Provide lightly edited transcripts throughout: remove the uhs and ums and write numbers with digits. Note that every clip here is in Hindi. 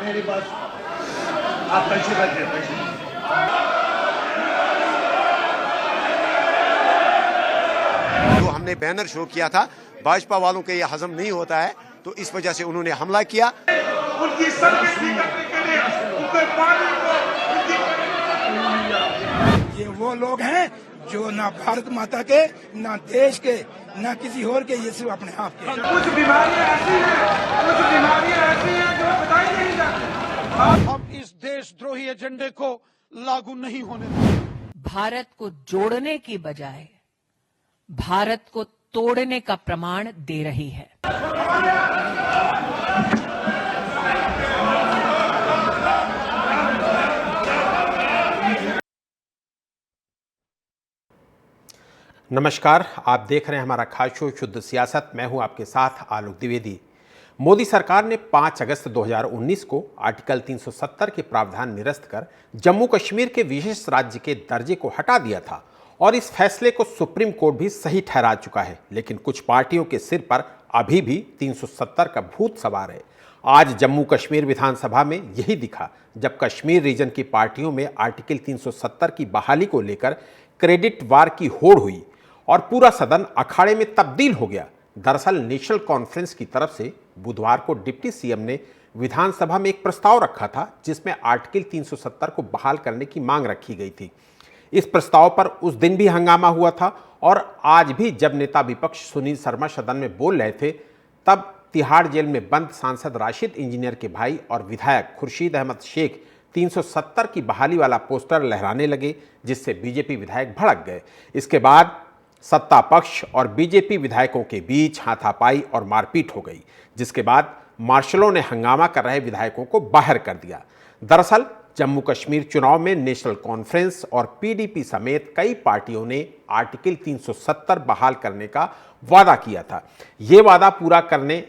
मेरी बात आप पैसे बैठे पैसे जो हमने बैनर शो किया था भाजपा वालों के ये हजम नहीं होता है, तो इस वजह से उन्होंने हमला किया। उनकी सरकारी करने के लिए उनके पानी को ये वो लोग हैं जो ना भारत माता के, ना देश के, ना किसी और के, ये सिर्फ अपने आप के। कुछ बीमारियां ऐसी हैं जो बताई नहीं जाती। हम इस देशद्रोही एजेंडे को लागू नहीं होने देंगे। भारत को जोड़ने की बजाय भारत को तोड़ने का प्रमाण दे रही है। नमस्कार, आप देख रहे हैं हमारा खास शो शुद्ध सियासत। मैं हूं आपके साथ आलोक द्विवेदी। मोदी सरकार ने 5 अगस्त 2019 को आर्टिकल 370 के प्रावधान निरस्त कर जम्मू कश्मीर के विशेष राज्य के दर्जे को हटा दिया था और इस फैसले को सुप्रीम कोर्ट भी सही ठहरा चुका है। लेकिन कुछ पार्टियों के सिर पर अभी भी 370 का भूत सवार है। आज जम्मू कश्मीर विधानसभा में यही दिखा जब कश्मीर रीजन की पार्टियों में आर्टिकल 370 की बहाली को लेकर क्रेडिट वार की होड़ हुई और पूरा सदन अखाड़े में तब्दील हो गया। दरअसल नेशनल कॉन्फ्रेंस की तरफ से बुधवार को डिप्टी सीएम ने विधानसभा में एक प्रस्ताव रखा था जिसमें आर्टिकल 370 को बहाल करने की मांग रखी गई थी। इस प्रस्ताव पर उस दिन भी हंगामा हुआ था और आज भी जब नेता विपक्ष सुनील शर्मा सदन में बोल रहे थे तब तिहाड़ जेल में बंद सांसद राशिद इंजीनियर के भाई और विधायक खुर्शीद अहमद शेख 370 की बहाली वाला पोस्टर लहराने लगे, जिससे बीजेपी विधायक भड़क गए। इसके बाद सत्ता पक्ष और बीजेपी विधायकों के बीच हाथापाई और मारपीट हो गई, जिसके बाद मार्शलों ने हंगामा कर रहे विधायकों को बाहर कर दिया। दरअसल जम्मू कश्मीर चुनाव में नेशनल कॉन्फ्रेंस और पीडीपी समेत कई पार्टियों ने आर्टिकल 370 बहाल करने का वादा किया था। ये वादा पूरा करने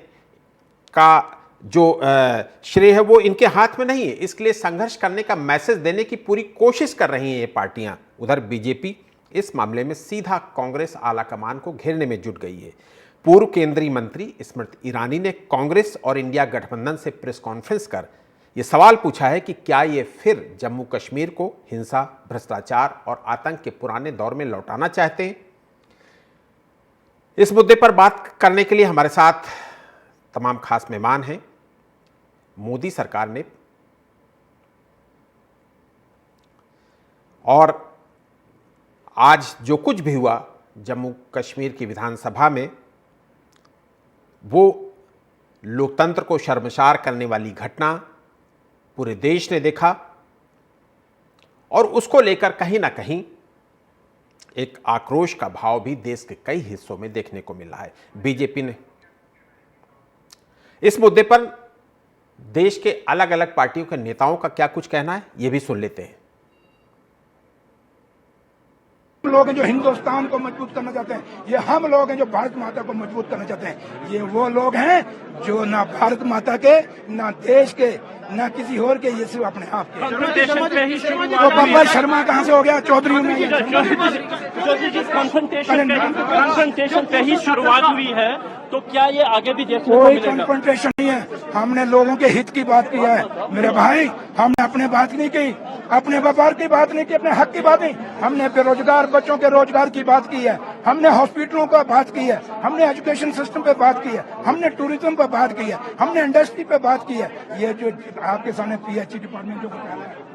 का जो श्रेय है वो इनके हाथ में नहीं है, इसके लिए संघर्ष करने का मैसेज देने की पूरी कोशिश कर रही हैं ये पार्टियां। उधर बीजेपी इस मामले में सीधा कांग्रेस आलाकमान को घेरने में जुट गई है। पूर्व केंद्रीय मंत्री स्मृति ईरानी ने कांग्रेस और इंडिया गठबंधन से प्रेस कॉन्फ्रेंस कर ये सवाल पूछा है कि क्या ये फिर जम्मू कश्मीर को हिंसा, भ्रष्टाचार और आतंक के पुराने दौर में लौटाना चाहते हैं। इस मुद्दे पर बात करने के लिए हमारे साथ तमाम खास मेहमान हैं। मोदी सरकार ने और आज जो कुछ भी हुआ जम्मू कश्मीर की विधानसभा में, वो लोकतंत्र को शर्मसार करने वाली घटना पूरे देश ने देखा और उसको लेकर कहीं ना कहीं एक आक्रोश का भाव भी देश के कई हिस्सों में देखने को मिल रहा है। बीजेपी ने इस मुद्दे पर देश के अलग अलग पार्टियों के नेताओं का क्या कुछ कहना है, ये भी सुन लेते हैं। लोग हैं जो हिंदुस्तान को मजबूत करना चाहते हैं, ये हम लोग हैं जो भारत माता को मजबूत करना चाहते हैं। ये वो लोग हैं जो ना भारत माता के, ना देश के, ना किसी और के, ये सिर्फ अपने आप के। तो बब्बर शर्मा कहाँ से हो गया? चौधरी में कॉन्फ्रंटेशन पे ही शुरुआत हुई है, तो क्या ये आगे भी देखने को कोई मिलेगा? कॉन्फ्रंटेशन नहीं है। हमने लोगों के हित की बात किया है मेरे भाई। हमने अपने बात नहीं की, अपने व्यापार की बात नहीं की, अपने हक की बात नहीं। हमने बेरोजगार बच्चों के रोजगार की बात की है, हमने हॉस्पिटलों का बात की है, हमने एजुकेशन सिस्टम पे बात की है, हमने टूरिज्म पे बात की है, हमने इंडस्ट्री पे बात की है। ये जो आपके सामने पीएचई डिपार्टमेंट जो बता रहा है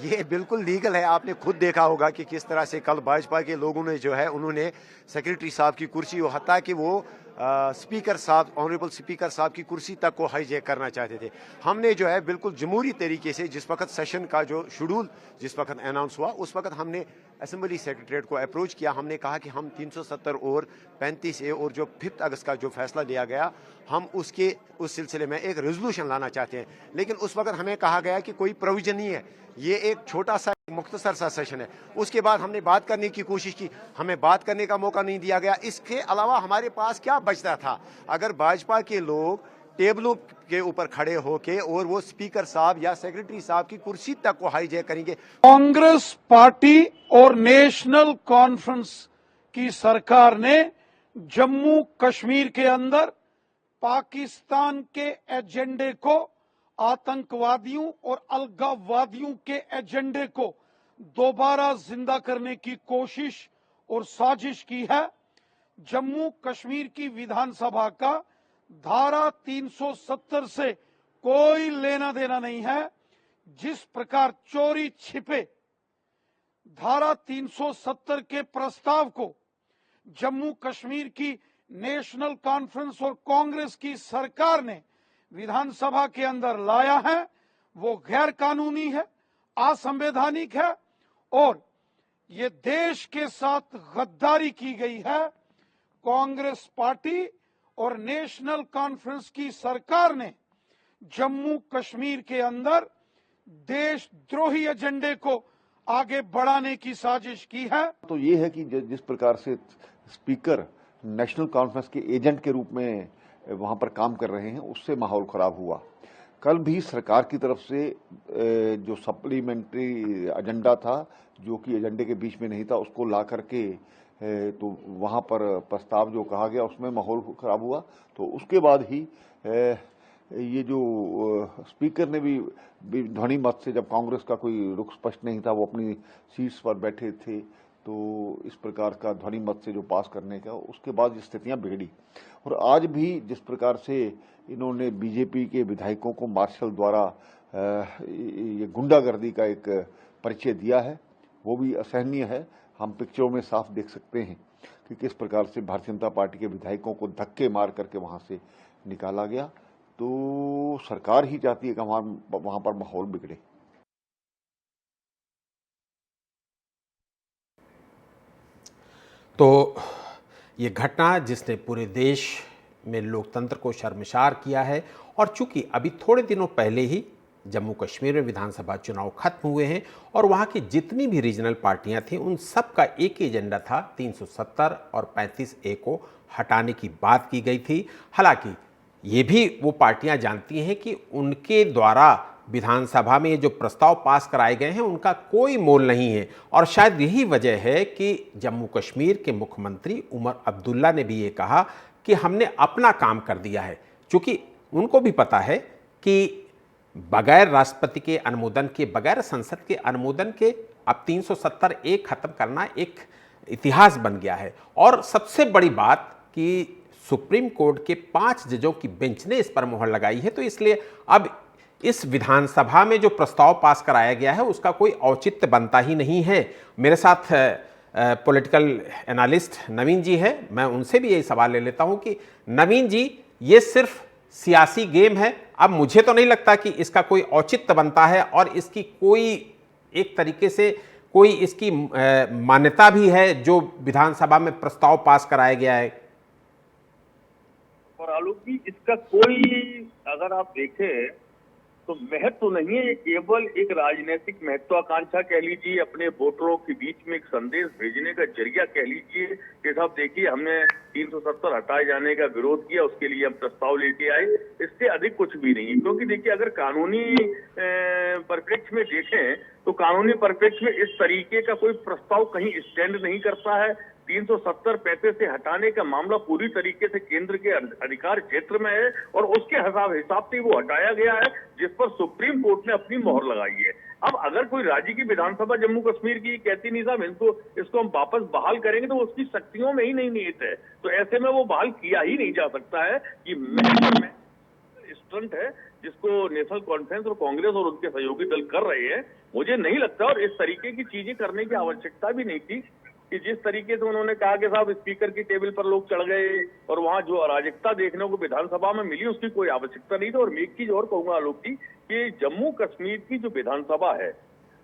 ये बिल्कुल लीगल है। आपने खुद देखा होगा कि किस तरह से कल भाजपा के लोगों ने जो है उन्होंने सेक्रेटरी साहब की कुर्सी और हत्या कि वो स्पीकर साहब, ऑनरेबल स्पीकर साहब की कुर्सी तक को हाईजैक करना चाहते थे। हमने जो है बिल्कुल जमहूरी तरीके से जिस वक्त सेशन का जो शेड्यूल जिस वक्त अनाउंस हुआ उस वक्त हमने असेंबली सेक्रेटरीट को अप्रोच किया। हमने कहा कि हम 370 और 35A और जो 5 अगस्त का जो फैसला लिया गया हम उस सिलसिले में एक रेजोल्यूशन लाना चाहते हैं। लेकिन उस वक्त हमें कहा गया कि कोई प्रोविजन नहीं है, ये एक छोटा सा मुख्तसर सा सेशन है। उसके बाद हमने बात करने की कोशिश की, हमें बात करने का मौका नहीं दिया गया। इसके अलावा हमारे पास क्या बचता था? अगर भाजपा के लोग टेबलों के ऊपर खड़े होके और वो स्पीकर साहब या सेक्रेटरी साहब की कुर्सी तक को हाईजैक करेंगे। कांग्रेस पार्टी और नेशनल कॉन्फ्रेंस की सरकार ने जम्मू कश्मीर के अंदर पाकिस्तान के एजेंडे को आतंकवादियों और अलगाववादियों के एजेंडे को दोबारा जिंदा करने की कोशिश और साजिश की है। जम्मू कश्मीर की विधानसभा का धारा 370 से कोई लेना देना नहीं है। जिस प्रकार चोरी छिपे धारा 370 के प्रस्ताव को जम्मू कश्मीर की नेशनल कॉन्फ्रेंस और कांग्रेस की सरकार ने विधानसभा के अंदर लाया है, वो गैर कानूनी है, असंवैधानिक है और ये देश के साथ गद्दारी की गई है। कांग्रेस पार्टी और नेशनल कॉन्फ्रेंस की सरकार ने जम्मू कश्मीर के अंदर देशद्रोही एजेंडे को आगे बढ़ाने की साजिश की है। तो ये है कि जिस प्रकार से स्पीकर नेशनल कॉन्फ्रेंस के एजेंट के रूप में वहां पर काम कर रहे हैं, उससे माहौल खराब हुआ। कल भी सरकार की तरफ से जो सप्लीमेंट्री एजेंडा था, जो कि एजेंडे के बीच में नहीं था, उसको ला करके तो वहां पर प्रस्ताव जो कहा गया उसमें माहौल खराब हुआ। तो उसके बाद ही ये जो स्पीकर ने भी ध्वनि मत से, जब कांग्रेस का कोई रुख स्पष्ट नहीं था, वो अपनी सीट्स पर बैठे थे, तो इस प्रकार का ध्वनि मत से जो पास करने का, उसके बाद स्थितियां बिगड़ी। और आज भी जिस प्रकार से इन्होंने बीजेपी के विधायकों को मार्शल द्वारा ये गुंडागर्दी का एक परिचय दिया है, वो भी असहनीय है। हम पिक्चरों में साफ देख सकते हैं कि किस प्रकार से भारतीय जनता पार्टी के विधायकों को धक्के मार करके वहां से निकाला गया। तो सरकार ही चाहती है कि वहां पर माहौल बिगड़े। तो ये घटना जिसने पूरे देश में लोकतंत्र को शर्मसार किया है, और चूंकि अभी थोड़े दिनों पहले ही जम्मू कश्मीर में विधानसभा चुनाव खत्म हुए हैं और वहाँ की जितनी भी रीजनल पार्टियां थीं, उन सब का एक ही एजेंडा था, 370 और 35A को हटाने की बात की गई थी। हालांकि ये भी वो पार्टियां जानती हैं कि उनके द्वारा विधानसभा में जो प्रस्ताव पास कराए गए हैं उनका कोई मोल नहीं है, और शायद यही वजह है कि जम्मू कश्मीर के मुख्यमंत्री उमर अब्दुल्ला ने भी ये कहा कि हमने अपना काम कर दिया है, क्योंकि उनको भी पता है कि बगैर राष्ट्रपति के अनुमोदन के, बगैर संसद के अनुमोदन के अब 370A खत्म करना एक इतिहास बन गया है। और सबसे बड़ी बात कि सुप्रीम कोर्ट के 5 जजों की बेंच ने इस पर मुहर लगाई है, तो इसलिए अब इस विधानसभा में जो प्रस्ताव पास कराया गया है उसका कोई औचित्य बनता ही नहीं है। मेरे साथ पॉलिटिकल एनालिस्ट नवीन जी है, मैं उनसे भी यही सवाल ले लेता हूं कि नवीन जी, ये सिर्फ सियासी गेम है, अब मुझे तो नहीं लगता कि इसका कोई औचित्य बनता है और इसकी कोई एक तरीके से कोई इसकी मान्यता भी है जो विधानसभा में प्रस्ताव पास कराया गया है। और आलोक जी, इसका कोई अगर आप देखें तो महत्व तो नहीं है, ये केवल एक राजनीतिक महत्वाकांक्षा कह लीजिए, अपने वोटरों के बीच में एक संदेश भेजने का जरिया कह लीजिए कि साहब देखिए हमने 370 हटाए जाने का विरोध किया, उसके लिए हम प्रस्ताव लेके आए। इससे अधिक कुछ भी नहीं है, क्योंकि देखिए अगर कानूनी परिप्रेक्ष्य में देखें तो कानूनी परिप्रेक्ष्य में इस तरीके का कोई प्रस्ताव कहीं स्टैंड नहीं करता है। 370 से हटाने का मामला पूरी तरीके से केंद्र के अधिकार क्षेत्र में है और उसके हिसाब से वो हटाया गया है, जिस पर सुप्रीम कोर्ट ने अपनी मोहर लगाई है। अब अगर कोई राज्य की विधानसभा जम्मू कश्मीर की कहती नहीं साहब इसको हम वापस बहाल करेंगे, तो उसकी शक्तियों में ही नहीं निहित है, तो ऐसे में वो बहाल किया ही नहीं जा सकता है। ये स्टंट है जिसको नेशनल कॉन्फ्रेंस और कांग्रेस और उनके सहयोगी दल कर रहे हैं। मुझे नहीं लगता, और इस तरीके की चीजें करने की आवश्यकता भी नहीं थी कि जिस तरीके से उन्होंने कहा कि साहब स्पीकर की टेबल पर लोग चढ़ गए और वहां जो अराजकता देखने को विधानसभा में मिली उसकी कोई आवश्यकता नहीं थी। और एक चीज और कहूंगा आलोक जी कि जम्मू कश्मीर की जो विधानसभा है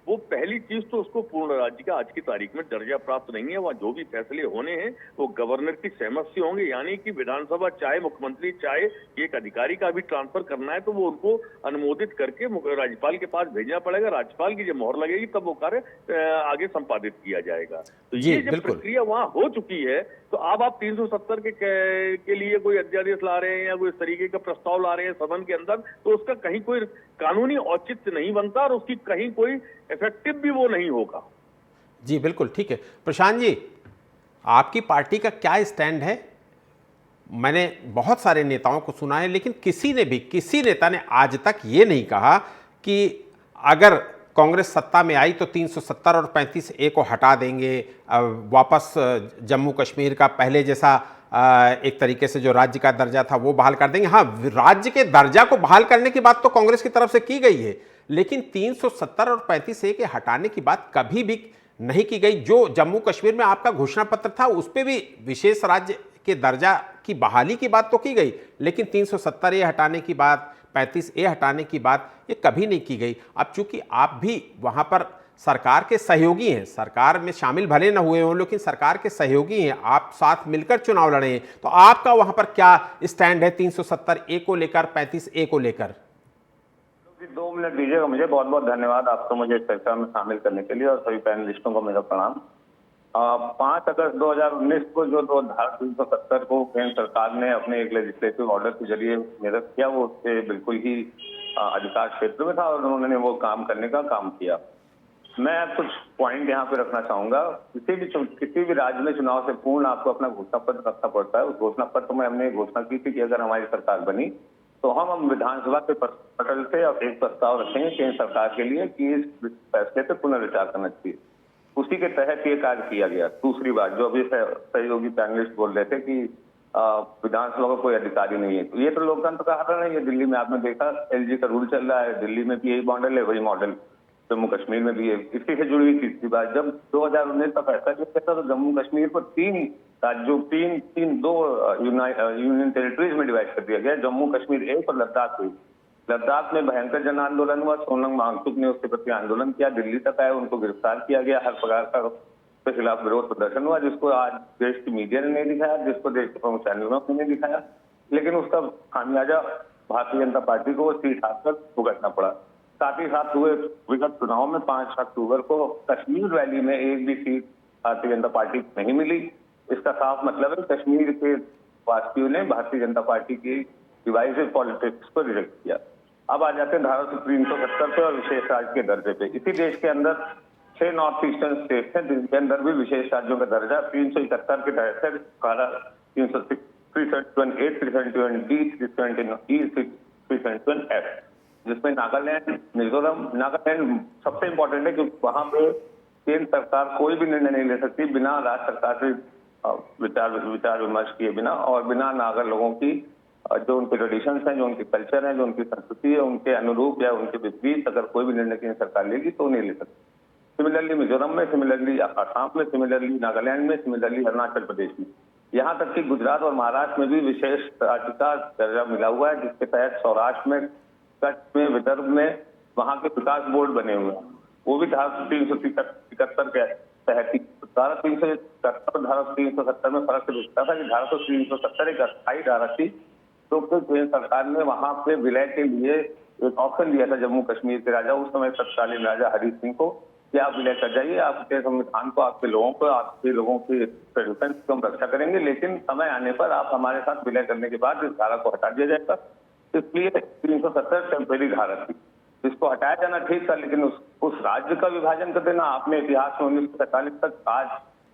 वो पहली चीज तो उसको पूर्ण राज्य का आज की तारीख में दर्जा प्राप्त नहीं है। वहां जो भी फैसले होने हैं वो गवर्नर की सहमति से होंगे, यानी कि विधानसभा चाहे मुख्यमंत्री चाहे एक अधिकारी का भी ट्रांसफर करना है तो वो उनको अनुमोदित करके राज्यपाल के पास भेजना पड़ेगा। राज्यपाल की जब मोहर लगेगी तब वो कार्य आगे संपादित किया जाएगा। तो ये जब प्रक्रिया वहां हो चुकी है तो अब आप 370 के लिए कोई अध्यादेश ला रहे हैं या कोई इस तरीके का प्रस्ताव ला रहे हैं सदन के अंदर, तो उसका कहीं कोई कानूनी औचित्य नहीं बनता और उसकी कहीं कोई इफेक्टिव भी वो नहीं होगा। जी बिल्कुल ठीक है। प्रशांत जी, आपकी पार्टी का क्या स्टैंड है मैंने बहुत सारे नेताओं को सुना है, लेकिन किसी नेता ने आज तक ये नहीं कहा कि अगर कांग्रेस सत्ता में आई तो 370 और 35A को हटा देंगे, वापस जम्मू कश्मीर का पहले जैसा एक तरीके से जो राज्य का दर्जा था वो बहाल कर देंगे। हाँ, राज्य के दर्जा को बहाल करने की बात तो कांग्रेस की तरफ से की गई है, लेकिन 370 और 35A के हटाने की बात कभी भी नहीं की गई। जो जम्मू कश्मीर में आपका घोषणा पत्र था उस पर भी विशेष राज्य के दर्जा की बहाली की बात तो की गई, लेकिन 370A हटाने की बात, 35A हटाने की बात ये कभी नहीं की गई। अब चूंकि आप भी वहां पर सरकार के सहयोगी हैं, सरकार में शामिल भले न हुए हों लेकिन सरकार के सहयोगी हैं, आप साथ मिलकर चुनाव लड़े हैं, तो आपका वहां पर क्या स्टैंड है 370A को लेकर, 35A को लेकर? 2 मिनट दीजिएगा मुझे। बहुत बहुत धन्यवाद आपको मुझे चर्चा में शामिल करने के लिए, और सभी पैनलिस्टों को मेरा प्रणाम। 5 अगस्त 2019 को जो धारा 370 को केंद्र सरकार ने अपने एक लेजिस्लेटिव ऑर्डर के जरिए निरस्त किया, वो उसके बिल्कुल ही अधिकार क्षेत्र में था और उन्होंने वो काम करने का काम किया। मैं कुछ पॉइंट यहाँ पे रखना चाहूंगा। किसी भी राज्य में चुनाव से पूर्व आपको अपना घोषणा पत्र रखना पड़ता है। उस घोषणा पत्र में हमने घोषणा की थी कि अगर हमारी सरकार बनी तो हम विधानसभा के पटल से एक प्रस्ताव रखेंगे केंद्र सरकार के लिए कि इस फैसले पे पुनर्विचार करना चाहिए। उसी के तहत ये कार्य किया गया। दूसरी बात, जो अभी सहयोगी पैनलिस्ट बोल रहे थे कि विधानसभा का कोई अधिकारी नहीं है, तो ये तो लोकतंत्र का हरण है। ये दिल्ली में आपने देखा LG का रूल चल रहा है, दिल्ली में भी यही मॉडल है, वही मॉडल जम्मू कश्मीर में भी है। इसी से जुड़ी हुई तीसरी बात, जब 2019 का फैसला किया था तो जम्मू कश्मीर को 3 राज्यों, 2 यूनियन टेरिटरीज में डिवाइड कर दिया गया। जम्मू कश्मीर 1 और लद्दाख हुई। लद्दाख में भयंकर जन आंदोलन हुआ, सोनम वांगचुक ने उसके प्रति आंदोलन किया, दिल्ली तक आए, उनको गिरफ्तार किया गया, हर प्रकार का के खिलाफ विरोध प्रदर्शन हुआ, जिसको आज देश की मीडिया ने नहीं दिखाया, जिसको देश के प्रमुख चैनलों ने नहीं दिखाया, लेकिन उसका खामियाजा भारतीय जनता पार्टी को सीट हाथ तक भुगतना पड़ा। साथ ही साथ हुए विगत चुनाव में 5 अक्टूबर को कश्मीर वैली में एक भी सीट भारतीय जनता पार्टी को नहीं मिली। इसका साफ मतलब है कश्मीर के वासियों ने भारतीय जनता पार्टी की डिवाइसिव पॉलिटिक्स को रिजेक्ट किया। अब आ जाते हैं धारा 370 पे और विशेष राज्य के दर्जे पे। इसी देश के अंदर 6 नॉर्थ ईस्टर्न स्टेट्स हैं जिनके अंदर भी विशेष राज्यों का दर्जा 371 के तहत है, 371A, 371D, 371E, 371F, जिसमें नागालैंड, मिजोरम, नागालैंड सबसे इम्पोर्टेंट है क्योंकि वहां पे केंद्र सरकार कोई भी निर्णय नहीं ले सकती बिना राज्य सरकार से विचार विमर्श किए बिना, और बिना नागा लोगों की जो उनके ट्रेडिशंस हैं, जो उनके कल्चर है, जो उनकी संस्कृति है, उनके अनुरूप या उनके विपरीत अगर कोई भी निर्णय केंद्र सरकार लेगी तो नहीं ले सकती। सिमिलरली मिजोरम में, सिमिलरली असम में, सिमिलरली नागालैंड में, सिमिलरली अरुणाचल प्रदेश में, यहाँ तक कि गुजरात और महाराष्ट्र में भी विशेष राज्य का दर्जा मिला हुआ है, जिसके तहत सौराष्ट्र में, कच्छ में, विदर्भ में वहाँ के विकास बोर्ड बने हुए हैं। वो भी धारा 371 के तहत ही। धारा 371 और धारा 370 में फर्क दिखता था कि धारा 370 एक अस्थायी धारा थी, तो केंद्र सरकार ने वहां पे विलय के लिए एक ऑप्शन दिया था जम्मू कश्मीर के राजा, उस समय तत्कालीन राजा हरि सिंह को, कि आप विलय कर जाइए, आपके संविधान को, आपके लोगों की ट्रेडिशन को हम रक्षा करेंगे, लेकिन समय आने पर आप हमारे साथ विलय करने के बाद इस धारा को हटा दिया जाएगा। इसलिए 370 टेम्परेरी धारा थी, जिसको हटाया जाना ठीक था, लेकिन उस राज्य का विभाजन कर देना, आपने इतिहास में 1947 तक आज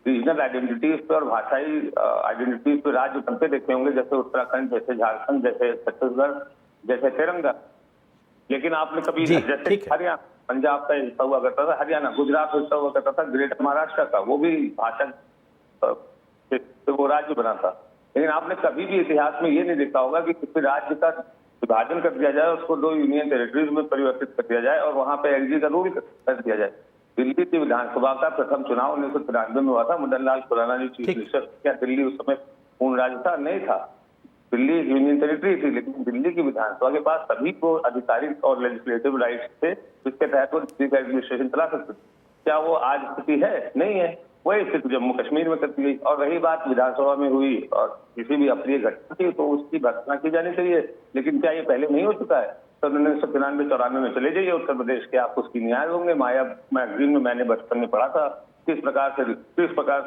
रीजनल आइडेंटिटीज पे और भाषाई आइडेंटिटीज पे राज्य बनते देखे होंगे, जैसे उत्तराखंड, जैसे झारखंड, जैसे छत्तीसगढ़, जैसे तेलंगाना, लेकिन आपने कभी जैसे हरियाणा, पंजाब का हिस्सा हुआ करता था, हरियाणा, गुजरात हिस्सा हुआ करता था, ग्रेटर महाराष्ट्र का, वो भी भाषा वो राज्य बना था। लेकिन आपने कभी भी इतिहास में ये नहीं देखा होगा कि किसी राज्य का विभाजन कर दिया जाए, उसको 2 यूनियन टेरिटरीज में परिवर्तित कर दिया जाए और वहां पे LG का रूल कर दिया जाए। दिल्ली की विधानसभा का प्रथम चुनाव 1993 में हुआ था। मदन लाल खुराना जी चीफ मिनिस्टर, क्या दिल्ली उस समय पूर्ण राज्य था? नहीं था, दिल्ली यूनियन टेरिटरी थी, लेकिन दिल्ली की विधानसभा के पास सभी को आधिकारिक और लेजिस्लेटिव राइट्स थे, जिसके तहत वो दिल्ली का एडमिनिस्ट्रेशन चला सकते थे। क्या वो आज स्थिति है? नहीं है। वही स्थिति जम्मू कश्मीर में करती गई। और रही बात विधानसभा में हुई और किसी भी अप्रिय घटना की, तो उसकी भर्त्सना की जानी चाहिए, लेकिन क्या ये पहले नहीं हो चुका है? तो 1993-94 में चले जाइए उत्तर प्रदेश के, आप उसकी न्याय होंगे। माया मैगजीन में मैंने बचपन में पढ़ा था किस प्रकार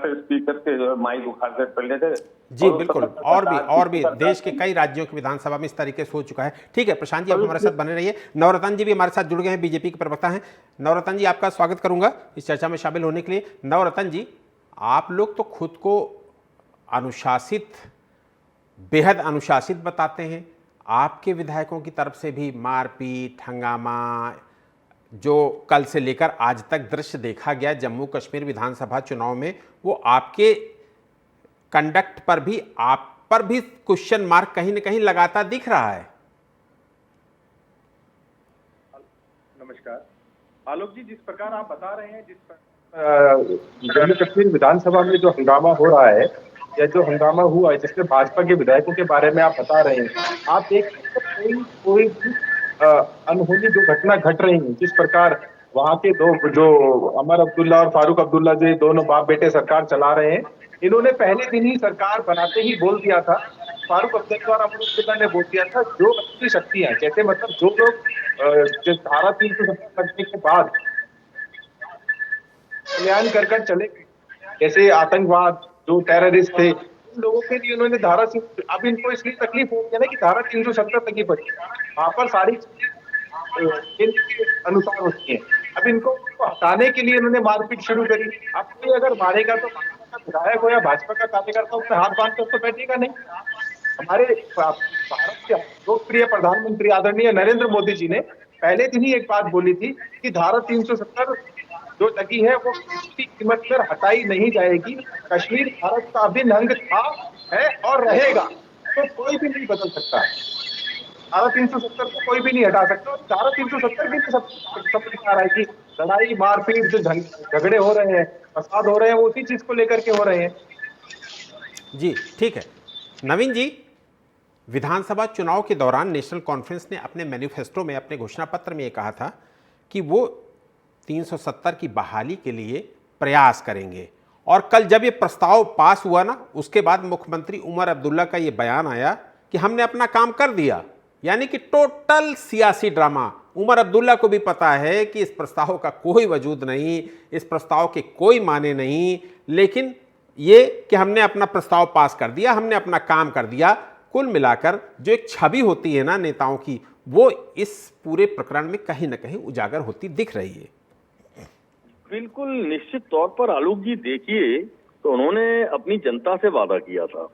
से स्पीकर के जो माइक उखाड़ कर पड़ लेते। जी बिल्कुल, और भी देश के कई राज्यों की विधानसभा में इस तरीके से हो चुका है। ठीक है प्रशांत जी, आप हमारे साथ बने रहिए। नवरत्न जी भी हमारे साथ जुड़ गए हैं, बीजेपी के प्रवक्ता हैं। नवरत्न जी, आपका स्वागत करूंगा इस चर्चा में शामिल होने के लिए। नवरत्न जी, आप लोग तो खुद को अनुशासित बेहद अनुशासित बताते हैं। आपके विधायकों की तरफ से भी मारपीट, हंगामा, जो कल से लेकर आज तक दृश्य देखा गया जम्मू कश्मीर विधानसभा चुनाव में, वो आपके कंडक्ट पर भी, आप पर भी क्वेश्चन मार्क कहीं न कहीं लगातार दिख रहा है। नमस्कार आलोक जी, जिस प्रकार आप बता रहे हैं, जम्मू कश्मीर विधानसभा में जो हंगामा हो रहा है या जो हंगामा हुआ है जिसमें भाजपा के विधायकों के बारे में आप बता रहे हैं, आप देख कोई अनहोनी जो घटना घट रही है, जिस प्रकार वहां के दो जो उमर अब्दुल्ला और फारूक अब्दुल्ला जो दोनों बाप बेटे सरकार चला रहे हैं, इन्होंने पहले दिन ही सरकार बनाते ही बोल दिया था, फारूक अब्दुल्ला और अमर अब्दुल्ला ने बोल दिया था, जो अच्छी शक्तियां जैसे मतलब जो लोग धारा 370 लगने के बाद कल्याण कर चले, जैसे आतंकवाद, जो टेररिस्ट थे, उन लोगों के लिए उन्होंने धारा, अब इनको इसलिए तकलीफ हो गई ना कि धारा 370 तक ही बची, वहां पर सारी चीजें के अनुसार होती है। अब इनको हटाने के लिए उन्होंने मारपीट शुरू करी। अब कोई अगर मारेगा तो विधायक हो या भाजपा का कार्यकर्ता उसमें हाथ बांध कर तो बैठेगा नहीं। हमारे भारत के लोकप्रिय प्रधानमंत्री आदरणीय नरेंद्र मोदी जी ने पहले दिन ही एक बात बोली थी कि धारा 370 जो लगी है वो किसी कीमत पर हटाई नहीं जाएगी। कश्मीर भारत का अभिन्न अंग था, है और रहेगा, तो कोई भी नहीं बदल सकता। धारा 370 को कोई भी नहीं हटा सकता। धारा 370 की सब समझ आ रहा है कि लड़ाई मारपीट जो झगड़े हो रहे हैं, फसाद हो रहे हैं, वो उसी चीज को लेकर के हो रहे हैं। जी ठीक है नवीन जी, विधानसभा चुनाव के दौरान नेशनल कॉन्फ्रेंस ने अपने मैनिफेस्टो में, अपने घोषणा पत्र में ये कहा था कि वो 370 की बहाली के लिए प्रयास करेंगे, और कल जब ये प्रस्ताव पास हुआ ना, उसके बाद मुख्यमंत्री उमर अब्दुल्ला का ये बयान आया कि हमने अपना काम कर दिया, यानी कि टोटल सियासी ड्रामा। उमर अब्दुल्ला को भी पता है कि इस प्रस्ताव का कोई वजूद नहीं, इस प्रस्ताव के कोई माने नहीं, लेकिन ये कि हमने अपना प्रस्ताव पास कर दिया, हमने अपना काम कर दिया। कुल मिलाकर जो एक छवि होती है ना नेताओं की, वो इस पूरे प्रकरण में कहीं ना कहीं उजागर होती दिख रही है। बिल्कुल निश्चित तौर पर आलोक जी, देखिए तो उन्होंने अपनी जनता से वादा किया था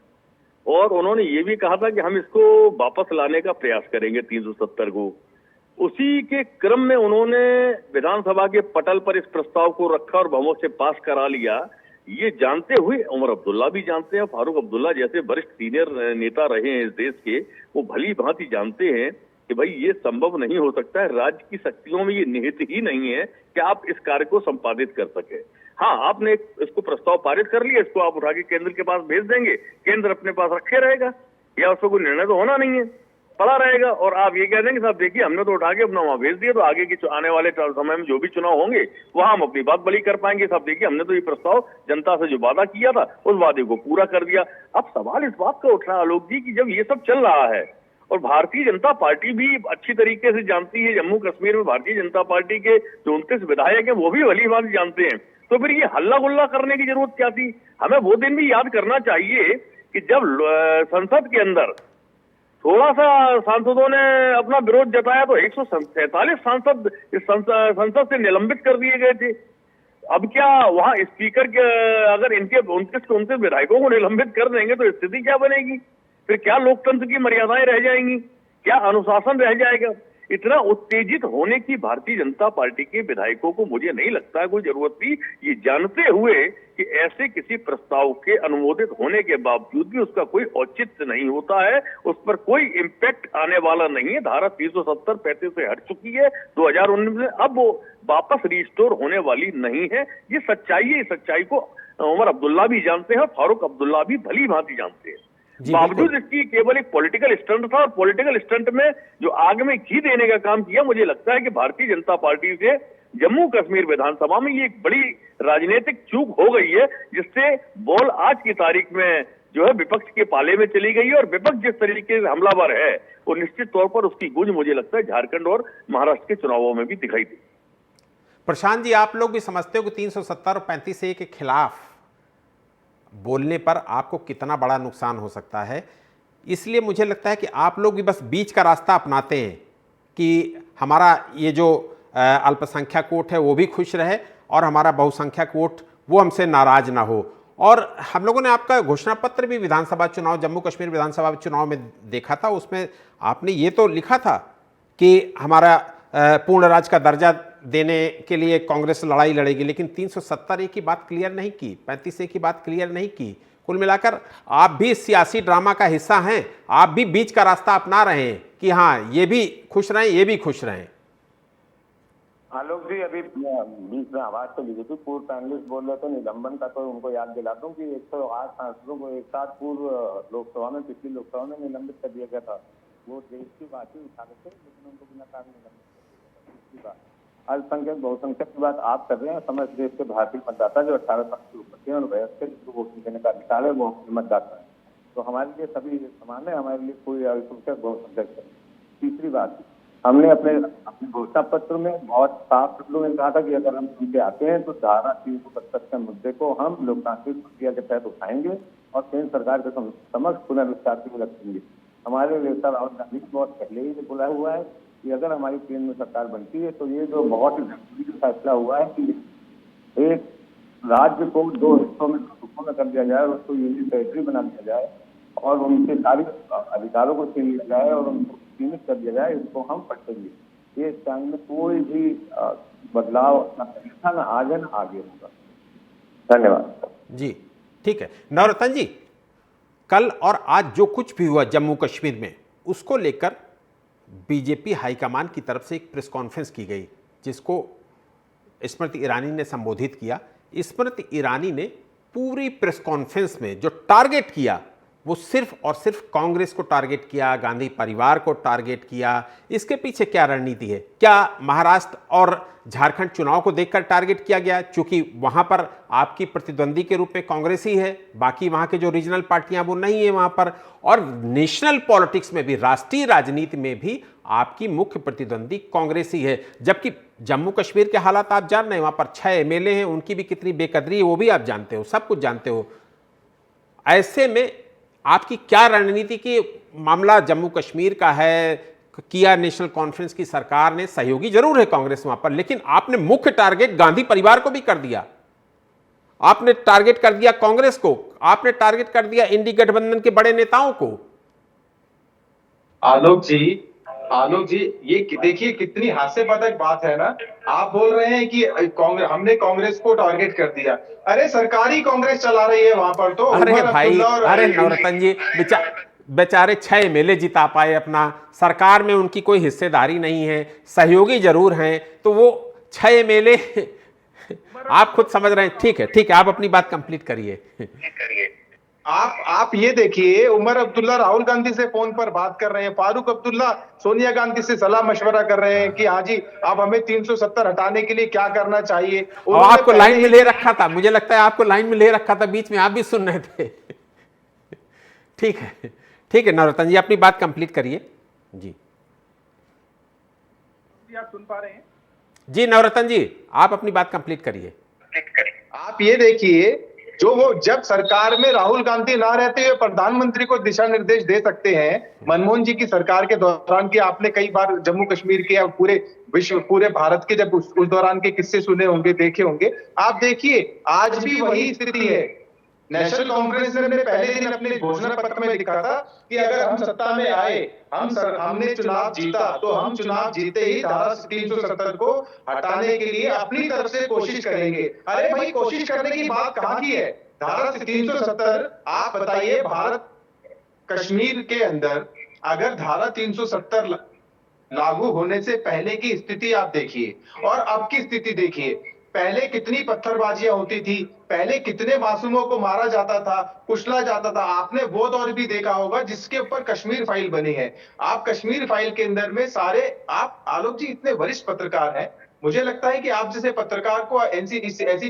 और उन्होंने ये भी कहा था कि हम इसको वापस लाने का प्रयास करेंगे 370 को। उसी के क्रम में उन्होंने विधानसभा के पटल पर इस प्रस्ताव को रखा और बहुमत से पास करा लिया। ये जानते हुए, उमर अब्दुल्ला भी जानते हैं, फारूक अब्दुल्ला जैसे वरिष्ठ सीनियर नेता रहे हैं इस देश के, वो भली भांति जानते हैं कि भाई ये संभव नहीं हो सकता है, राज्य की शक्तियों में ये निहित ही नहीं है कि आप इस कार्य को संपादित कर सके। हाँ, आपने इसको प्रस्ताव पारित कर लिया, इसको आप उठा के केंद्र के पास भेज देंगे, केंद्र अपने पास रखे रहेगा या उसको कोई निर्णय तो होना नहीं है, पड़ा रहेगा, और आप ये कह देंगे साहब देखिए हमने तो उठा के अपना वहां भेज दिया, तो आगे की आने वाले समय में जो भी चुनाव होंगे वहां हम अपनी बात बली कर पाएंगे। साहब देखिए हमने तो ये प्रस्ताव जनता से जो वादा किया था उस वादे को पूरा कर दिया। अब सवाल इस बात का उठ रहा है आलोक जी कि जब ये सब चल रहा है और भारतीय जनता पार्टी भी अच्छी तरीके से जानती है, जम्मू कश्मीर में भारतीय जनता पार्टी के जो 29 विधायक हैं वो भी भली भांति जानते हैं, तो फिर ये हल्ला गुल्ला करने की जरूरत क्या थी? हमें वो दिन भी याद करना चाहिए कि जब संसद के अंदर थोड़ा सा सांसदों ने अपना विरोध जताया तो 147 सांसद इस संसद से निलंबित कर दिए गए थे। अब क्या वहां स्पीकर के अगर इनके 29 विधायकों को निलंबित कर देंगे तो स्थिति क्या बनेगी? फिर क्या लोकतंत्र की मर्यादाएं रह जाएंगी? क्या अनुशासन रह जाएगा? इतना उत्तेजित होने की भारतीय जनता पार्टी के विधायकों को मुझे नहीं लगता है कोई जरूरत थी, ये जानते हुए कि ऐसे किसी प्रस्ताव के अनुमोदित होने के बावजूद भी उसका कोई औचित्य नहीं होता है, उस पर कोई इम्पैक्ट आने वाला नहीं है। धारा 370 पैसे से हट चुकी है 2019 में, अब वो वापस रिस्टोर होने वाली नहीं है। ये सच्चाई है, इस सच्चाई को उमर अब्दुल्ला भी जानते हैं, फारूक अब्दुल्ला भी भली भांति जानते हैं। बावजूद इसकी केवल एक पॉलिटिकल स्टंट था, और पॉलिटिकल स्टंट में जो आग में घी देने का काम किया, मुझे लगता है कि भारतीय जनता पार्टी से जम्मू कश्मीर विधानसभा में ये एक बड़ी राजनीतिक चूक हो गई है, जिससे बॉल आज की तारीख में जो है विपक्ष के पाले में चली गई है, और विपक्ष जिस तरीके से हमलावर है वो निश्चित तौर पर उसकी गूंज मुझे लगता है झारखंड और महाराष्ट्र के चुनावों में भी दिखाई दी। प्रशांत जी, आप लोग भी समझते हो कि 370 और 35A के खिलाफ बोलने पर आपको कितना बड़ा नुकसान हो सकता है, इसलिए मुझे लगता है कि आप लोग भी बस बीच का रास्ता अपनाते हैं कि हमारा ये जो अल्पसंख्यक वोट है वो भी खुश रहे और हमारा बहुसंख्यक वोट वो हमसे नाराज ना हो, और हम लोगों ने आपका घोषणा पत्र भी विधानसभा चुनाव, जम्मू कश्मीर विधानसभा चुनाव में देखा था। उसमें आपने ये तो लिखा था कि हमारा पूर्ण राज्य का दर्जा देने के लिए कांग्रेस लड़ाई लड़ेगी, लेकिन 370 की बात क्लियर नहीं की, 35 की बात क्लियर नहीं की। कुल मिलाकर आप भी सियासी ड्रामा का हिस्सा हैं, आप भी बीच का रास्ता अपना रहे हैं कि हाँ ये भी खुश रहें, ये भी खुश रहें। आलोक जी, अभी बीच में आवाज तो ली थी, पूर्व पैनलिस्ट बोल रहे थे निलंबन का, तो उनको याद दिला दूं कि 108 सांसदों को एक साथ पूर्व लोकसभा में, पिछली लोकसभा में निलंबित कर दिया गया था। वो देश की बात ही उठा रहे थे, लेकिन उनको बिना कारण निलंबित कर दिया गया। दूसरी बात, अल्पसंख्यक बहुसंख्यक की बात आप कर रहे हैं। समस्त देश के भारतीय मतदाता जो 18 साल से ऊपर के और वयस्क है, जिसको वोटिंग देने का अधिकार है, वो मतदाता है। तो हमारे लिए सभी समान है, हमारे लिए कोई अल्पसंख्यक बहुसंख्यक है। तीसरी बात, हमने अपने घोषणा पत्र में बहुत साफ शब्दों में कहा था कि अगर हम चुन के आते हैं तो धारा 370 के मुद्दे को हम लोकतांत्रिक प्रक्रिया के तहत उठाएंगे और केंद्र सरकार के समक्ष पुनर्विचार के लिए रखेंगे। हमारे नेता राहुल गांधी को बहुत पहले ही बुलाया हुआ है कि अगर हमारी केंद्र में सरकार बनती है तो ये जो बहुत ही जरूरी फैसला हुआ है कि एक राज्य को 2 हिस्सों में कर दिया जाए, उसको यूनियन टेरिटरी बना दिया जाए और उनके सारे अधिकारों को छीन लिया जाए और उनको सीमित कर दिया जाए, इसको हम पढ़ेंगे। ये टाइम में कोई भी बदलाव न पहले था, न आज है, न आगे होगा। धन्यवाद जी। ठीक है नवरत्न जी, कल और आज जो कुछ भी हुआ जम्मू कश्मीर में, उसको लेकर बीजेपी हाईकमान की तरफ से एक प्रेस कॉन्फ्रेंस की गई, जिसको स्मृति ईरानी ने संबोधित किया। स्मृति ईरानी ने पूरी प्रेस कॉन्फ्रेंस में जो टारगेट किया वो सिर्फ और सिर्फ कांग्रेस को टारगेट किया, गांधी परिवार को टारगेट किया। इसके पीछे क्या रणनीति है? क्या महाराष्ट्र और झारखंड चुनाव को देखकर टारगेट किया गया, क्योंकि वहां पर आपकी प्रतिद्वंदी के रूप में कांग्रेस ही है, बाकी वहां के जो रीजनल पार्टियां वो नहीं है वहां पर। और नेशनल पॉलिटिक्स में भी, राष्ट्रीय राजनीति में भी आपकी मुख्य प्रतिद्वंदी कांग्रेस ही है। जबकि जम्मू कश्मीर के हालात आप जान रहे हैं, वहां पर 6 एमएलए हैं, उनकी भी कितनी बेकदरी है वो भी आप जानते हो, सब कुछ जानते हो। ऐसे में आपकी क्या रणनीति की मामला जम्मू कश्मीर का है? किया नेशनल कॉन्फ्रेंस की सरकार ने, सहयोगी जरूर है कांग्रेस वहां पर, लेकिन आपने मुख्य टारगेट गांधी परिवार को भी कर दिया, आपने टारगेट कर दिया कांग्रेस को, आपने टारगेट कर दिया इंडी गठबंधन के बड़े नेताओं को। आलोक जी, ये देखिए कितनी हास्यपदक बात है ना। आप बोल रहे हैं कि हमने कांग्रेस को टारगेट कर दिया। अरे सरकारी कांग्रेस चला रही है वहां पर तो। अरे भाई, अरे नवरत्न जी, बेचारे 6 एमएलए जिता पाए अपना, सरकार में उनकी कोई हिस्सेदारी नहीं है, सहयोगी जरूर हैं, तो वो 6 एमएलए आप खुद समझ रहे हैं। ठीक है, आप अपनी बात कंप्लीट करिए। आप ये देखिए, उमर अब्दुल्ला राहुल गांधी से फोन पर बात कर रहे हैं, फारूक अब्दुल्ला सोनिया गांधी से सलाह मशवरा कर रहे हैं कि हाँ जी अब हमें 370 हटाने के लिए क्या करना चाहिए। और आपको लाइन में ले रखा था, मुझे लगता है आपको लाइन में ले रखा था, बीच में आप भी सुन रहे थे। ठीक है नवरत्न जी, अपनी बात कंप्लीट करिए। जी आप सुन पा रहे हैं? जी नवरत्न जी, आप अपनी बात कंप्लीट करिए। आप ये देखिए, जो वो जब सरकार में राहुल गांधी ना रहते हुए प्रधानमंत्री को दिशा निर्देश दे सकते हैं, मनमोहन जी की सरकार के दौरान की आपने कई बार जम्मू कश्मीर के या पूरे विश्व, पूरे भारत के जब उस दौरान के किस्से सुने होंगे, देखे होंगे। आप देखिए आज भी वही स्थिति है। नेशनल कांफ्रेंस ने पहले दिन अपने घोषणा पत्र में लिखा था कि अगर हम सत्ता में आए, हमने चुनाव जीता, तो हम चुनाव जीते ही धारा 370 को हटाने के लिए अपनी तरफ से कोशिश करेंगे। अरे भाई, कोशिश करने की बात कहां की है? धारा 370, आप बताइए, भारत कश्मीर के अंदर अगर धारा 370 लागू होने से पहले की स्थिति आप देखिए और अब की स्थिति देखिए। पहले कितनी पत्थरबाजियां होती थी, पहले कितने मासूमों को मारा जाता था, कुचला जाता था। आपने वो दौर भी देखा होगा जिसके ऊपर कश्मीर फाइल बनी है। आप कश्मीर फाइल के अंदर में सारे, आप आलोक जी इतने वरिष्ठ पत्रकार हैं, मुझे लगता है कि आप जैसे पत्रकार को ऐसी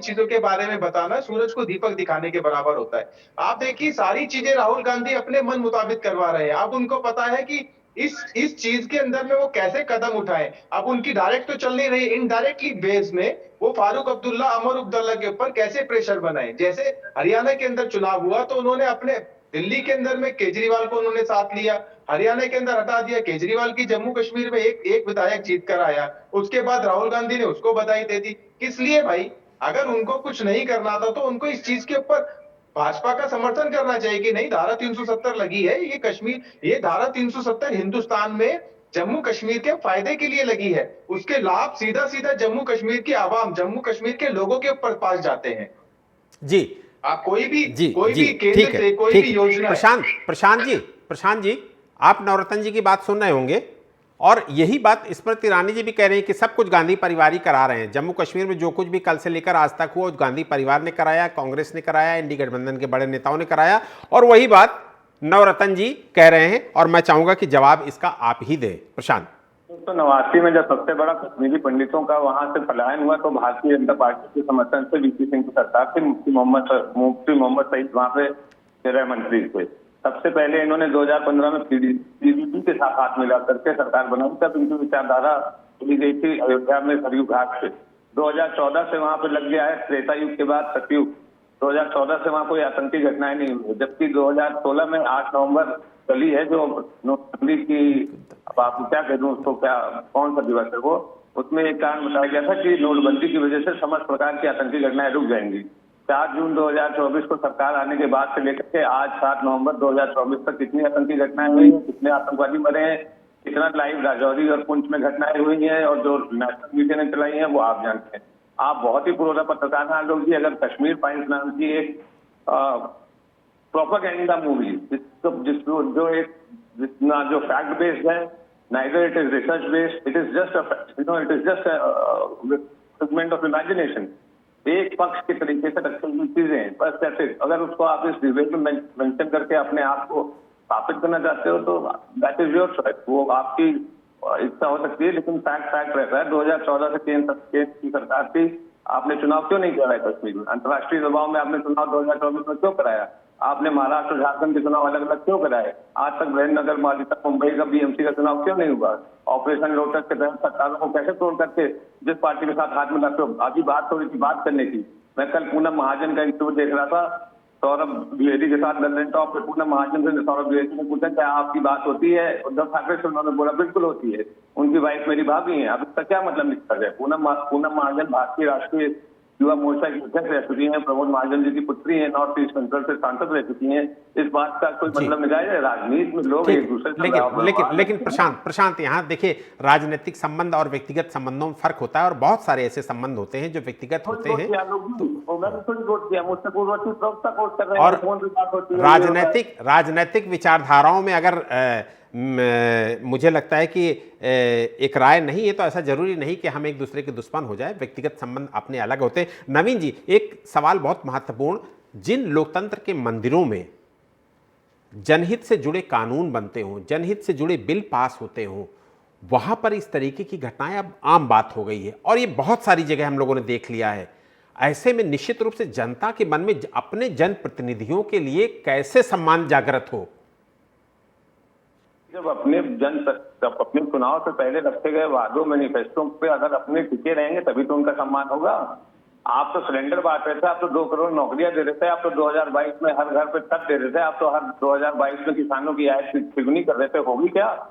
चीजों के बारे में बताना सूरज को दीपक दिखाने के बराबर होता है। आप देखिए, सारी चीजें राहुल गांधी अपने मन मुताबिक करवा रहे हैं। अब उनको पता है कि इस चीज के अंदर में वो कैसे कदम उठाएं। अब उनकी डायरेक्ट तो चल नहीं रही, इनडायरेक्टली बेस में वो फारूक अब्दुल्ला, अमर अब्दुल्ला के ऊपर कैसे प्रेशर बनाए। जैसे हरियाणा के अंदर चुनाव हुआ तो उन्होंने अपने दिल्ली के अंदर में केजरीवाल को उन्होंने साथ लिया, हरियाणा के अंदर हटा दिया केजरीवाल की, जम्मू कश्मीर में एक विधायक जीत कर आया, उसके बाद राहुल गांधी ने उसको बधाई दे दी। किस लिए भाई? अगर उनको कुछ नहीं करना था तो उनको इस चीज के ऊपर भाजपा का समर्थन करना चाहिए कि नहीं, धारा 370 लगी है, ये कश्मीर, ये धारा 370 हिंदुस्तान में जम्मू कश्मीर के फायदे के लिए लगी है। उसके लाभ सीधा सीधा जम्मू कश्मीर की आवाम, जम्मू कश्मीर के लोगों के पास जाते हैं। जी, आप कोई भी ठीक केंद्र से कोई भी योजना, प्रशांत जी, आप नवरत्न जी की बात सुन रहे होंगे और यही बात स्मृति ईरानी जी भी कह रहे हैं कि सब कुछ गांधी परिवार ही करा रहे हैं। जम्मू कश्मीर में जो कुछ भी कल से लेकर आज तक हुआ, गांधी परिवार ने कराया, कांग्रेस ने कराया, इंडी गठबंधन के बड़े नेताओं ने कराया, और वही बात नवरत्न जी कह रहे हैं और मैं चाहूंगा कि जवाब इसका आप ही दें। प्रशांत। तो 89 में जब सबसे बड़ा कश्मीरी पंडितों का वहां से पलायन हुआ तो भारतीय जनता पार्टी के समर्थन से वीपी सिंह की सरकार थी, मुफ्ती मोहम्मद सईद वहां पे गृह मंत्री थे। सबसे पहले इन्होंने 2015 में पीडीपी के साथ हाथ मिला करके सरकार बनाई, तब इनकी विचारधारा चली गई थी अयोध्या में सरयू घाट से। 2014 से वहां पे लग गया है त्रेता युग के बाद सतयुग। 2014 से वहां कोई आतंकी घटनाएं नहीं हुई, जबकि 2016 में 8 नवंबर चली है जो नोटबंदी की, अब आप क्या कह दूं उसको, क्या कौन सा दिवस है वो, उसमें एक कारण बताया गया था कि नोटबंदी की वजह से समस्त प्रकार की आतंकी घटनाएं रुक जाएंगी। 4 जून 2024 को सरकार आने के बाद से लेकर के आज 7 नवंबर 2024 तक कितनी आतंकी घटनाएं हुई हैं, कितने आतंकवादी मरे हैं, कितना लाइव राजौरी और पुंछ में घटनाएं हुई हैं और जो नेशनल मीडिया ने चलाई है वो आप जानते हैं। आप बहुत ही पुराना पत्रकार हैं लोग जी। अगर कश्मीर फाइल्स नाम की एक प्रोपेगेंडा मूवी जो फैक्ट बेस्ड है, neither it is research based, it is just figment of imagination, एक पक्ष के तरीके से रखी हुई चीजें बस ऐसे। अगर उसको आप इस डिबेट में मेंशन करके अपने आप को स्थापित करना चाहते हो तो दैट इज योर चॉइस, वो आपकी इच्छा हो सकती है, लेकिन फैक्ट रहता है। 2014 से केंद्र की सरकार थी, आपने चुनाव क्यों नहीं कराया कश्मीर में? अंतर्राष्ट्रीय दबाव में आपने चुनाव 2024 में क्यों कराया? आपने महाराष्ट्र झारखंड के चुनाव अलग अलग क्यों कराए? आज तक बहनगर मालिका मुंबई का बीएमसी का चुनाव क्यों नहीं हुआ? ऑपरेशन लोटस के तहत सरकारों को कैसे तोड़ करके जिस पार्टी के साथ हाथ मिलाते हो? अभी बात हो रही थी बात करने की, मैं कल पूनम महाजन का इंटरव्यू देख रहा था सौरभ द्विवेदी के साथ लंदन टॉप पे। पूनम महाजन से सौरभ द्विवेदी ने पूछा क्या आपकी बात होती है उद्धव ठाकरे से? उन्होंने बोला बिल्कुल होती है, उनकी वाइफ मेरी भाभी है। अब इसका क्या मतलब निकल जाए? पूनम महाजन भारतीय राष्ट्रीय युवा मोर्चा की अध्यक्ष रह चुकी हैं, प्रमोद महाजन जी की पुत्री है, नॉर्थ ईस्ट सेंट्रल से सांसद रह चुकी हैं। इस बात का कोई मतलब निकाला है? राजनीति में लोग एक दूसरे से लेकिन प्रशांत यहाँ देखिए, राजनीतिक संबंध और व्यक्तिगत संबंधों में फर्क होता है और बहुत सारे ऐसे संबंध होते हैं जो व्यक्तिगत होते हैं और राजनीतिक विचारधाराओं में अगर मुझे लगता है कि एक राय नहीं है तो ऐसा जरूरी नहीं कि हम एक दूसरे के दुश्मन हो जाए। व्यक्तिगत संबंध अपने अलग होते हैं। नवीन जी, एक सवाल बहुत महत्वपूर्ण, जिन लोकतंत्र के मंदिरों में जनहित से जुड़े कानून बनते हों, जनहित से जुड़े बिल पास होते हों, वहां पर इस तरीके की घटनाएं अब आम बात हो गई है और ये बहुत सारी जगह हम लोगों ने देख लिया है। ऐसे में निश्चित रूप से जनता के मन में अपने जनप्रतिनिधियों के लिए कैसे सम्मान जागृत हो? जब अपने चुनाव से पहले रखे गए वादों मैनिफेस्टो पे अगर अपने टिके रहेंगे तभी तो उनका सम्मान होगा। आप तो सिलेंडर बांट रहे थे, आप तो 2 करोड़ नौकरियां दे रहे थे, आप तो 2022 में हर घर पे तक दे रहे थे, आप तो हर 2022 में किसानों की आय तिगुनी कर रहे थे, होगी क्या?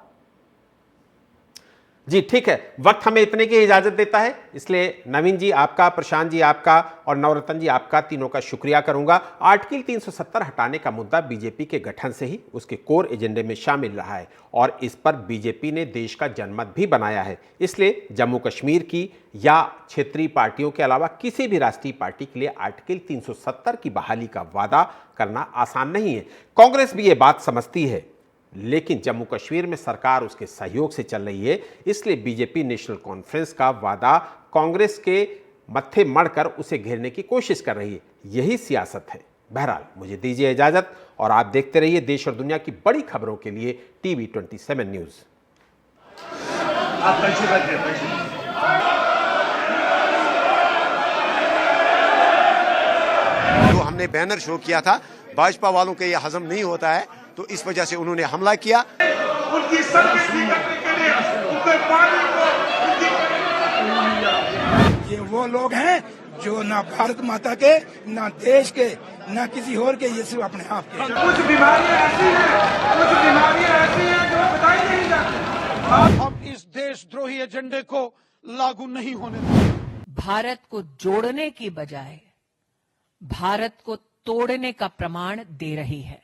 जी ठीक है, वक्त हमें इतने की इजाजत देता है, इसलिए नवीन जी आपका, प्रशांत जी आपका और नवरत्न जी आपका, तीनों का शुक्रिया करूंगा। आर्टिकल 370 हटाने का मुद्दा बीजेपी के गठन से ही उसके कोर एजेंडे में शामिल रहा है और इस पर बीजेपी ने देश का जनमत भी बनाया है। इसलिए जम्मू कश्मीर की या क्षेत्रीय पार्टियों के अलावा किसी भी राष्ट्रीय पार्टी के लिए आर्टिकल 370 की बहाली का वादा करना आसान नहीं है। कांग्रेस भी ये बात समझती है, लेकिन जम्मू कश्मीर में सरकार उसके सहयोग से चल रही है, इसलिए बीजेपी नेशनल कॉन्फ्रेंस का वादा कांग्रेस के मत्थे मढ़कर उसे घेरने की कोशिश कर रही है। यही सियासत है। बहरहाल मुझे दीजिए इजाजत और आप देखते रहिए देश और दुनिया की बड़ी खबरों के लिए टीवी 27 न्यूज। जो हमने बैनर शो किया था, भाजपा वालों के ये हजम नहीं होता है तो इस वजह से उन्होंने हमला किया। उनकी सर्विसिंग करने के लिए उनके पानी को ये वो लोग हैं जो ना भारत माता के, ना देश के, ना किसी और के, ये सिर्फ अपने आप के। कुछ बीमारियां ऐसी हैं जो बताई नहीं जाती। हम इस देशद्रोही एजेंडे को लागू नहीं होने देंगे। भारत को जोड़ने की बजाय भारत को तोड़ने का प्रमाण दे रही है।